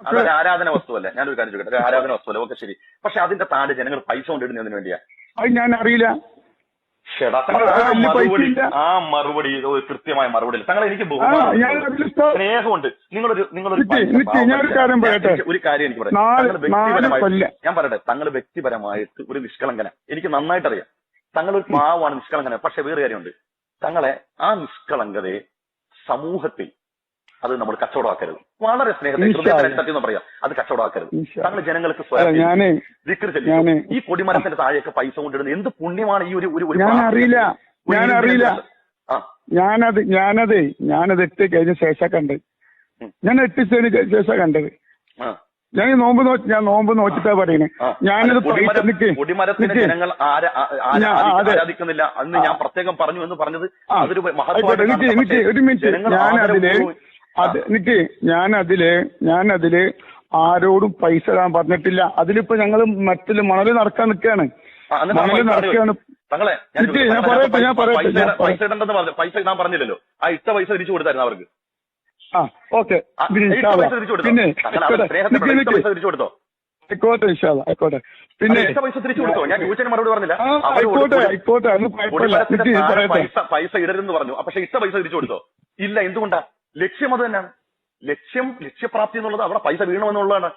അതൊരു ആരാധന വസ്തുവല്ല. ഞാനൊരു കാര്യം ചോദിക്കട്ടെ, ഒരു ആരാധന വസ്തുവല്ല, ഓക്കെ ശരി. പക്ഷെ അതിന്റെ താഴെ ജനങ്ങൾ പൈസ കൊണ്ടിടുന്നതിന് വേണ്ടിയാ. അത് ഞാൻ അറിയില്ല. ആ മറുപടി കൃത്യമായ മറുപടി. തങ്ങൾ എനിക്ക് സ്നേഹമുണ്ട്. നിങ്ങളൊരു ഒരു കാര്യം എനിക്ക് പറയാം. വ്യക്തിപരമായിട്ട് ഞാൻ പറയട്ടെ, തങ്ങൾ വ്യക്തിപരമായിട്ട് ഒരു നിഷ്കളങ്കന, എനിക്ക് നന്നായിട്ടറിയാം. തങ്ങളൊരു പാവമാണ്, നിഷ്കളങ്കന. പക്ഷെ വേറെ കാര്യമുണ്ട്, തങ്ങളെ ആ നിഷ്കളങ്കതയെ സമൂഹത്തിൽ അത് നമ്മൾ കച്ചവടമാക്കരുത്. വളരെ സ്നേഹത്തെ പറയാം, അത് കച്ചവടമാക്കരുത്. താങ്കൾ ജനങ്ങൾക്ക് ഈ കൊടിമരത്തിന്റെ താഴെയൊക്കെ പൈസ കൊണ്ടിടുന്ന എന്ത് പുണ്യമാണ് ഈ ഒരു ഞാനത് 8 കഴിഞ്ഞ ശേഷം കണ്ട്. ഞാൻ 8 ശേഷം കണ്ടത്. ഞാൻ നോമ്പ് നോക്കിട്ടാ പറയുന്നത്. ഞാനത് കൊടിമരത്തിന് ജനങ്ങൾ ആരാധിക്കുന്നില്ല അന്ന് ഞാൻ പ്രത്യേകം പറഞ്ഞു എന്ന് പറഞ്ഞത് അതൊരു ഒരു മിനിറ്റ്. ഞാനതില് ആരോടും പൈസ ഇടാൻ പറഞ്ഞിട്ടില്ല. അതിലിപ്പോ ഞങ്ങള് മറ്റില് മണല് നടക്കാൻ നിൽക്കുകയാണ്. ഞാൻ പൈസ ഇടണ്ടെന്ന് പറഞ്ഞു. പൈസ ഇടാൻ പറഞ്ഞില്ലല്ലോ. ആ ഇട്ട പൈസ തിരിച്ചു കൊടുത്തായിരുന്നു അവർക്ക്. ഓക്കെ, പിന്നെ തിരിച്ചു കൊടുത്തോ? ആയിക്കോട്ടെ. പിന്നെ പൈസ തിരിച്ചു കൊടുത്തോ? ഞാൻ ചോദിച്ചതിന് മറുപടി പറഞ്ഞില്ല. പൈസ ഇടരുതെന്ന് പറഞ്ഞു, പക്ഷെ ഇട്ട പൈസ തിരിച്ചു കൊടുത്തോ? ഇല്ല. എന്തുകൊണ്ടാ? ലക്ഷ്യം അത് തന്നെയാണ്. ലക്ഷ്യപ്രാപ്തി എന്നുള്ളത് അവിടെ പൈസ വീണമെന്നുള്ളതാണ്.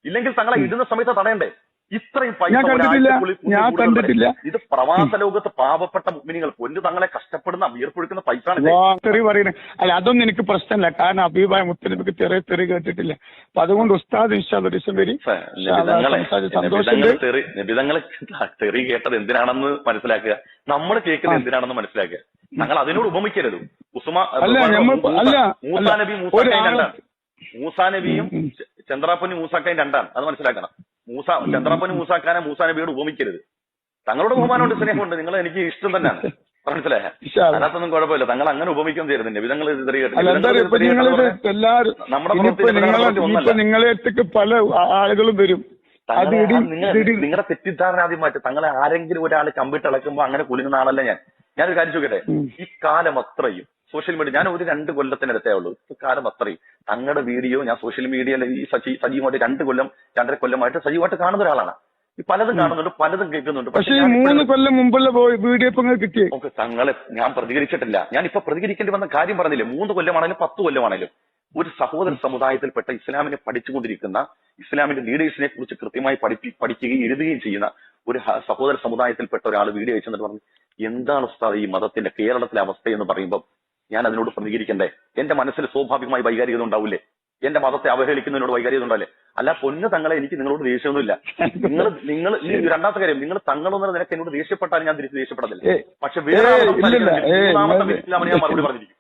ഇല്ലെങ്കിൽ തങ്ങളെ ഇടുന്ന സമയത്ത് തടയണ്ടേ? ഇത്രയും പൈസ ഇത് പ്രവാസ ലോകത്ത് പാവപ്പെട്ട മുഅ്മിനീങ്ങൾ പൊന്നു തങ്ങളെ കഷ്ടപ്പെടുന്ന വീർപ്പൊഴുക്കുന്ന പൈസ പറയുന്നത്. അല്ല, അതൊന്നും എനിക്ക് പ്രശ്നമില്ല. കാരണം അബീബായ മുത്തനബിക്ക് തെറി കേട്ടിട്ടില്ല. അപ്പൊ അതുകൊണ്ട് ഉസ്താദ് നബിതങ്ങളെ തെറി കേട്ടത് എന്തിനാണെന്ന് മനസ്സിലാക്കുക, നമ്മൾ കേൾക്കുന്നത് എന്തിനാണെന്ന് മനസ്സിലാക്കുക. ഞങ്ങൾ അതിനോട് ഉപമിക്കരുത്. മൂസാ നബിയും ചന്ദ്രാപ്പനും മൂസാക്കായും രണ്ടാണ്, അത് മനസ്സിലാക്കണം. ചന്ദ്രാപ്പനും മൂസാക്കാനെ മൂസാ നബിയോട് ഉപമിക്കരുത്. തങ്ങളുടെ ബഹുമാനമുണ്ട്, സ്നേഹമുണ്ട്, നിങ്ങൾ എനിക്ക് ഇഷ്ടം തന്നെയാണ്, മനസ്സിലായ? അതിനകത്തൊന്നും കുഴപ്പമില്ല. തങ്ങൾ അങ്ങനെ ഉപമിക്കൊന്നും ചെയ്തിരുന്നില്ല. വിധങ്ങൾ നിങ്ങളെ പല ആളുകളും വരും. നിങ്ങളുടെ തെറ്റിദ്ധാരണ ആദ്യം മാറ്റി. തങ്ങളെ ആരെങ്കിലും ഒരാൾ കമ്പിട്ടിളക്കുമ്പോ അങ്ങനെ കുലുങ്ങുന്ന ആളല്ല ഞാനൊരു കാര്യം ചോദിക്കട്ടെ. ഈ കാലം അത്രയും സോഷ്യൽ മീഡിയ, ഞാൻ ഒരു 2 കൊല്ലത്തിനടുത്തേ ഉള്ളൂ. ഈ കാലം അത്രയും തങ്ങളുടെ വീഡിയോ ഞാൻ സോഷ്യൽ മീഡിയയിൽ ഈ സജീവമായിട്ട് 2-2.5 കൊല്ലമായിട്ട് സജീവമായിട്ട് കാണുന്ന ഒരാളാണ്. ഈ പലതും കാണുന്നുണ്ട്, പലതും കേൾക്കുന്നുണ്ട്. പക്ഷേ 3 കൊല്ലം മുമ്പുള്ള വീഡിയോ കിട്ടിയേ. ഓക്കെ, തങ്ങളെ ഞാൻ പ്രതികരിച്ചിട്ടില്ല. ഞാൻ ഇപ്പൊ പ്രതികരിക്കേണ്ടി വന്ന കാര്യം പറഞ്ഞില്ലേ. 3 കൊല്ലമാണെങ്കിലും 10 കൊല്ലമാണെങ്കിലും ഒരു സഹോദര സമുദായത്തിൽപ്പെട്ട ഇസ്ലാമിനെ പഠിച്ചുകൊണ്ടിരിക്കുന്ന, ഇസ്ലാമിന്റെ ലീഡേഴ്സിനെ കുറിച്ച് കൃത്യമായി പഠിക്കുകയും എഴുതുകയും ചെയ്യുന്ന ഒരു സഹോദര സമുദായത്തിൽപ്പെട്ട ഒരാൾ വീഡിയോ അയച്ചെന്നിട്ട് പറഞ്ഞു, എന്താണ് ഉസ്താദ് ഈ മതത്തിന്റെ കേരളത്തിലെ അവസ്ഥ എന്ന് പറയുമ്പോൾ ഞാൻ അതിനോട് പ്രതികരിക്കണ്ടേ? എന്റെ മനസ്സിൽ സ്വാഭാവികമായി വൈകാരികത ഉണ്ടാവില്ലേ? എന്റെ മതത്തെ അവഹേളിക്കുന്നതിനോട് വൈകാരികത ഉണ്ടാവില്ലേ? അല്ല പൊന്നു തങ്ങളെ, എനിക്ക് നിങ്ങളോട് ദേഷ്യമൊന്നുമില്ല. നിങ്ങൾ ഈ രണ്ടാമത്തെ കാര്യം, നിങ്ങൾ തങ്ങളൊന്നും നിനക്ക് എന്നോട് ദേഷ്യപ്പെട്ടാൽ ഞാൻ തിരിച്ച് ദേഷ്യപ്പെടത്തില്ല. പക്ഷെ വേറെ ഞാൻ മറുപടി പറഞ്ഞിരിക്കും.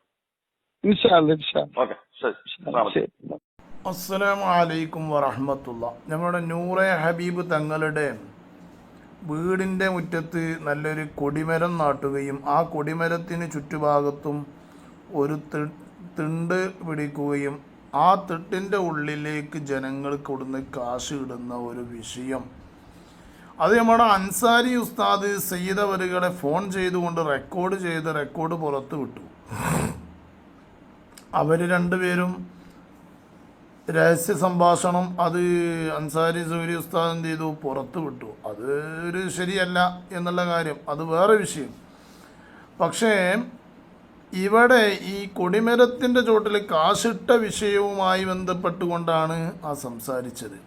അസ്സലാമു അലൈക്കും വറഹ്മത്തുള്ള. നമ്മുടെ നൂറെ ഹബീബ് തങ്ങളുടെ വീടിൻ്റെ മുറ്റത്ത് നല്ലൊരു കൊടിമരം നാട്ടുകയും ആ കൊടിമരത്തിന് ചുറ്റുഭാഗത്തും ഒരു തിണ്ട് പിടിക്കുകയും ആ തിട്ടിൻ്റെ ഉള്ളിലേക്ക് ജനങ്ങൾ കൊടുന്ന് കാശ് ഇടുന്ന ഒരു വിഷയം, അത് നമ്മുടെ അൻസാരി ഉസ്താദ് സയ്യിദ് അവരുകളെ ഫോൺ ചെയ്തുകൊണ്ട് റെക്കോർഡ് പുറത്ത് വിട്ടു. അവർ രണ്ടുപേരും രഹസ്യ സംഭാഷണം അത് അൻസാരി സൂരി ഉസ്താദ് എന്ത് ചെയ്തു, പുറത്തു വിട്ടു. അത് ഒരു ശരിയല്ല എന്നുള്ള കാര്യം, അത് വേറെ വിഷയം. പക്ഷേ ഇവിടെ ഈ കൊടിമരത്തിൻ്റെ ചോട്ടിൽ കാശിട്ട വിഷയവുമായി ബന്ധപ്പെട്ടുകൊണ്ടാണ് ആ സംസാരിച്ചത്.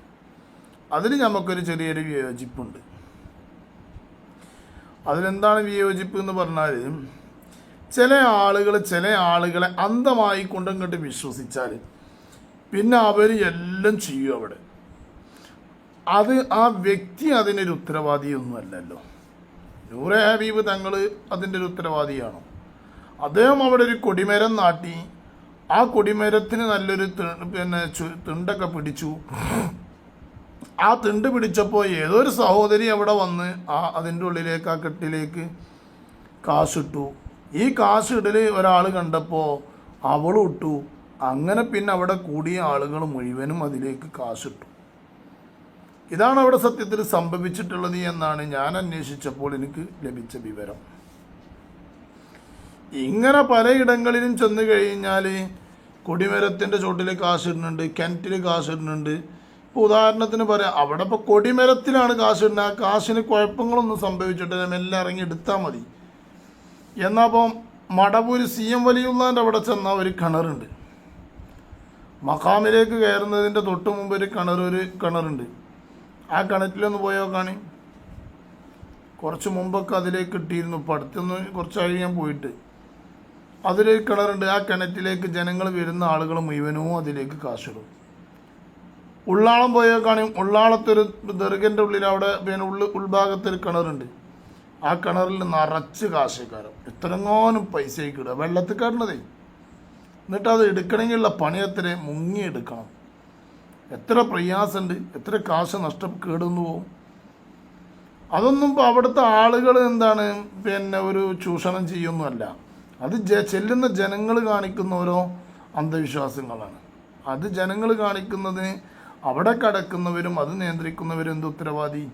അതിൽ നമുക്കൊരു ചെറിയൊരു വിയോജിപ്പുണ്ട്. അതിലെന്താണ് വിയോജിപ്പ് എന്ന് പറഞ്ഞാൽ, ചില ആളുകളെ അന്ധമായി കൊണ്ടങ്ങോട്ട് വിശ്വസിച്ചാൽ പിന്നെ അവർ എല്ലാം ചെയ്യും അവിടെ. അത് ആ വ്യക്തി അതിനൊരു ഉത്തരവാദിയൊന്നുമല്ലല്ലോ. നൂറെ ഹബീബ് തങ്ങൾ അതിൻ്റെ ഒരു ഉത്തരവാദിയാണോ? അദ്ദേഹം അവിടെ ഒരു കൊടിമരം നാട്ടി, ആ കൊടിമരത്തിന് നല്ലൊരു തിണ്ടൊക്കെ പിടിച്ചു. ആ തിണ്ട് പിടിച്ചപ്പോൾ ഏതൊരു സഹോദരി അവിടെ വന്ന് അതിൻ്റെ ഉള്ളിലേക്ക്, ആ കെട്ടിലേക്ക് കാശിട്ടു. ഈ കാശിടൽ ഒരാൾ കണ്ടപ്പോൾ അവളും ഇട്ടു. അങ്ങനെ പിന്നെ അവിടെ കൂടിയ ആളുകൾ മുഴുവനും അതിലേക്ക് കാശിട്ടു. ഇതാണ് അവിടെ സത്യത്തിൽ സംഭവിച്ചിട്ടുള്ളത് എന്നാണ് ഞാൻ അന്വേഷിച്ചപ്പോൾ എനിക്ക് ലഭിച്ച വിവരം. ഇങ്ങനെ പലയിടങ്ങളിലും ചെന്ന് കഴിഞ്ഞാൽ കൊടിമരത്തിൻ്റെ ചോട്ടിൽ കാശിടുന്നുണ്ട്, കിണറ്റിൽ കാശിടുന്നുണ്ട്. ഇപ്പോൾ ഉദാഹരണത്തിന് പറയാം, അവിടെ ഇപ്പോൾ കൊടിമരത്തിലാണ് കാശിടുന്നത്, ആ കാശിന് കുഴപ്പങ്ങളൊന്നും സംഭവിച്ചിട്ടില്ല, മെല്ലെ ഇറങ്ങി എടുത്താൽ മതി. എന്നാൽ അപ്പം മടവൂര് CM വലിയുള്ളാൻ്റെ അവിടെ ചെന്നാൽ ഒരു കിണറുണ്ട്. മഖാമിലേക്ക് കയറുന്നതിൻ്റെ തൊട്ട് മുമ്പ് ഒരു കിണറുണ്ട്. ആ കിണറ്റിലൊന്ന് പോയോ കാണി. കുറച്ച് മുമ്പൊക്കെ അതിലേക്ക് ഇട്ടിരുന്നു, ഇപ്പം അടുത്തൊന്ന് കുറച്ചായി ഞാൻ പോയിട്ട്. അതിലൊരു കിണറുണ്ട്. ആ കിണറ്റിലേക്ക് ജനങ്ങൾ വരുന്ന ആളുകൾ മുഴുവനും അതിലേക്ക് കാശിടും. ഉള്ളാളം പോയോ കാണി. ഉള്ളാളത്തൊരു ദർഗൻ്റെ ഉള്ളിൽ അവിടെ പിന്നെ ഉൾഭാഗത്തൊരു കിണറുണ്ട്. ആ കിണറിൽ നിറച്ച് കാശക്കാരം എത്രങ്ങാനും പൈസയ്ക്ക് ഇടുക, വെള്ളത്തിൽ കിടന്നതേ. എന്നിട്ട് അത് എടുക്കണമെങ്കിലുള്ള പണി എത്ര മുങ്ങി എടുക്കണം, എത്ര പ്രയാസമുണ്ട്, എത്ര കാശ് കേടുന്നു പോകും. അതൊന്നും ഇപ്പോൾ അവിടുത്തെ ആളുകൾ എന്താണ് പിന്നെ ഒരു ചൂഷണം ചെയ്യൊന്നുമല്ല. അത് ചെല്ലുന്ന ജനങ്ങൾ കാണിക്കുന്ന ഓരോ അന്ധവിശ്വാസങ്ങളാണ്. അത് ജനങ്ങൾ കാണിക്കുന്നത് അവിടെ കിടക്കുന്നവരും അത് നിയന്ത്രിക്കുന്നവരും എന്ത് ഉത്തരവാദി?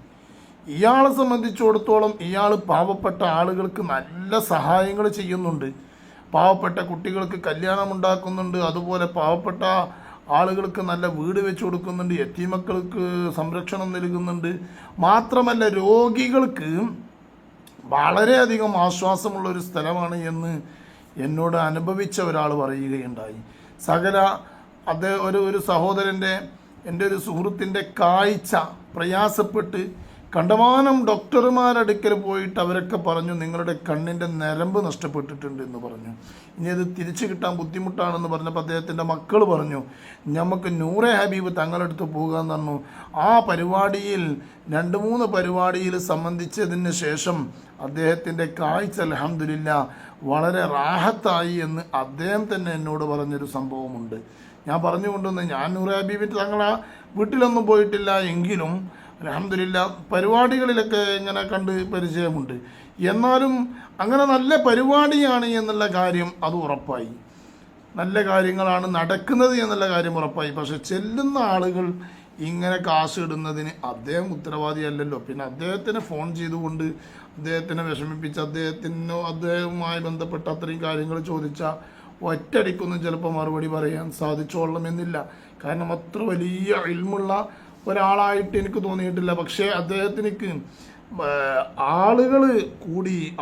ഇയാളെ സംബന്ധിച്ചിടത്തോളം ഇയാൾ പാവപ്പെട്ട ആളുകൾക്ക് നല്ല സഹായങ്ങൾ ചെയ്യുന്നുണ്ട്, പാവപ്പെട്ട കുട്ടികൾക്ക് കല്യാണം ഉണ്ടാക്കുന്നുണ്ട്, അതുപോലെ പാവപ്പെട്ട ആളുകൾക്ക് നല്ല വീട് വെച്ച് കൊടുക്കുന്നുണ്ട്, യതീമക്കൾക്ക് സംരക്ഷണം നൽകുന്നുണ്ട്. മാത്രമല്ല രോഗികൾക്ക് വളരെയധികം ആശ്വാസമുള്ളൊരു സ്ഥലമാണ് എന്ന് എന്നോട് അനുഭവിച്ച ഒരാൾ പറയുകയുണ്ടായി. ഒരു സഹോദരൻ്റെ, എൻ്റെ ഒരു സുഹൃത്തിൻ്റെ കാഴ്ച പ്രയാസപ്പെട്ട് കണ്ടമാനം ഡോക്ടർമാരടുക്കൽ പോയിട്ട് അവരൊക്കെ പറഞ്ഞു നിങ്ങളുടെ കണ്ണിൻ്റെ നരമ്പ് നഷ്ടപ്പെട്ടിട്ടുണ്ട് എന്ന് പറഞ്ഞു. ഇനി അത് തിരിച്ചു കിട്ടാൻ ബുദ്ധിമുട്ടാണെന്ന് പറഞ്ഞപ്പോൾ അദ്ദേഹത്തിൻ്റെ മക്കൾ പറഞ്ഞു നമുക്ക് നൂറെ ഹബീബ് തങ്ങളടുത്ത് പോകാമെന്ന് പറഞ്ഞു. ആ പരിപാടിയിൽ 2-3 പരിപാടിയിൽ സംബന്ധിച്ചതിന് ശേഷം അദ്ദേഹത്തിൻ്റെ കാഴ്ച അൽഹംദുലില്ലാ വളരെ റാഹത്തായി എന്ന് അദ്ദേഹം തന്നെ എന്നോട് പറഞ്ഞൊരു സംഭവമുണ്ട്. ഞാൻ പറഞ്ഞുകൊണ്ടുവന്ന് ഞാൻ നൂറെ ഹബീബ് തങ്ങളെ വീട്ടിലൊന്നും പോയിട്ടില്ല, എങ്കിലും അൽഹംദുലില്ലാ പരിപാടികളിലൊക്കെ ഇങ്ങനെ കണ്ട് പരിചയമുണ്ട്. എന്നാലും അങ്ങനെ നല്ല പരിപാടിയാണ് എന്നുള്ള കാര്യം അത് ഉറപ്പായി, നല്ല കാര്യങ്ങളാണ് നടക്കുന്നത് എന്നുള്ള കാര്യം ഉറപ്പായി. പക്ഷെ ചെല്ലുന്ന ആളുകൾ ഇങ്ങനെ കാശ് ഇടുന്നതിന് അദ്ദേഹം ഉത്തരവാദിയല്ലല്ലോ. പിന്നെ അദ്ദേഹത്തിന് ഫോൺ ചെയ്തുകൊണ്ട് അദ്ദേഹത്തിനെ വിഷമിപ്പിച്ച് അദ്ദേഹവുമായി ബന്ധപ്പെട്ട അത്രയും കാര്യങ്ങൾ ചോദിച്ചാൽ ഒറ്റയടിക്കൊന്നും ചിലപ്പോൾ മറുപടി പറയാൻ സാധിച്ചോളണമെന്നില്ല. കാരണം അത്ര വലിയ ഇൽമുള്ള ഒരാളായിട്ട് എനിക്ക് തോന്നിയിട്ടില്ല. പക്ഷേ അദ്ദേഹത്തിനക്ക്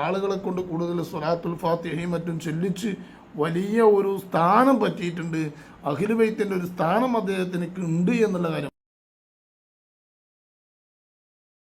ആളുകളെ കൊണ്ട് കൂടുതൽ സ്വലാത്തുൽ ഫാത്തിഹയും മറ്റും ചൊല്ലിച്ച് വലിയ ഒരു സ്ഥാനം പറ്റിയിട്ടുണ്ട്. അഹ്ലു ബൈത്തിന്റെ ഒരു സ്ഥാനം അദ്ദേഹത്തിനക്ക് ഉണ്ട് എന്നുള്ള കാര്യം